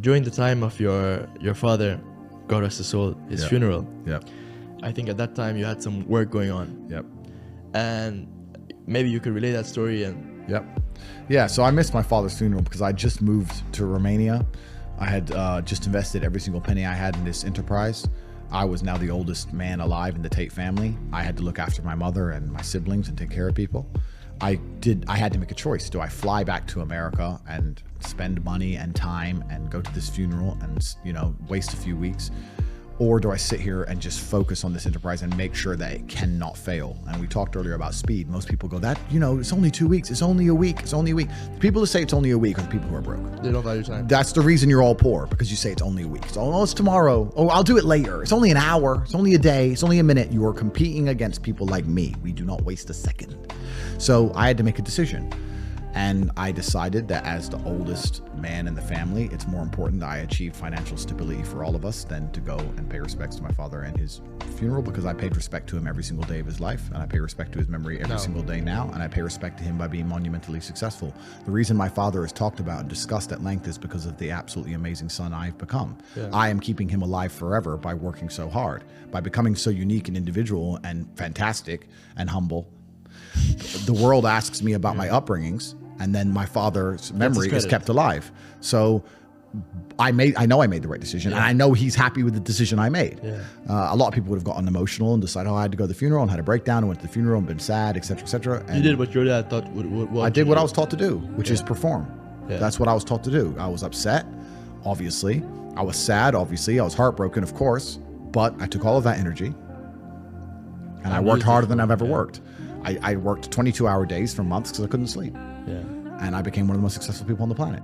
During the time of your father, God rest his soul, his funeral, I think at that time you had some work going on. And maybe you could relay that story. And yeah, so I missed my father's funeral because I just moved to Romania. I had just invested every single penny I had in this enterprise. I was now the oldest man alive in the Tate family. I had to look after my mother and my siblings and take care of people. I had to make a choice. Do I fly back to America and spend money and time and go to this funeral and, you know, waste a few weeks? Or do I sit here and just focus on this enterprise and make sure that it cannot fail? And we talked earlier about speed. Most people go, that, you know, it's only 2 weeks. It's only a week. It's only a week. The people who say it's only a week are the people who are broke. They don't value time. That's the reason you're all poor, because you say it's only a week. So, oh, it's tomorrow. Oh, I'll do it later. It's only an hour. It's only a day. It's only a minute. You are competing against people like me. We do not waste a second. So I had to make a decision. And I decided that as the oldest man in the family, it's more important that I achieve financial stability for all of us than to go and pay respects to my father and his funeral, because I paid respect to him every single day of his life, and I pay respect to his memory every single day now, and I pay respect to him by being monumentally successful. The reason my father is talked about and discussed at length is because of the absolutely amazing son I've become. I am keeping him alive forever by working so hard, by becoming so unique and individual and fantastic and humble. The world asks me about my upbringings, and then my father's memory is kept alive. So I know I made the right decision, and I know he's happy with the decision I made. A lot of people would have gotten emotional and decided, oh, I had to go to the funeral and had a breakdown and went to the funeral and been sad, etc., etc. You did what your dad thought I did what I was taught to do, which is perform. That's what I was taught to do. I was upset, obviously. I was sad, obviously. I was heartbroken, of course. But I took all of that energy, and I worked harder than I've ever worked. I worked 22-hour days for months because I couldn't sleep. And I became one of the most successful people on the planet.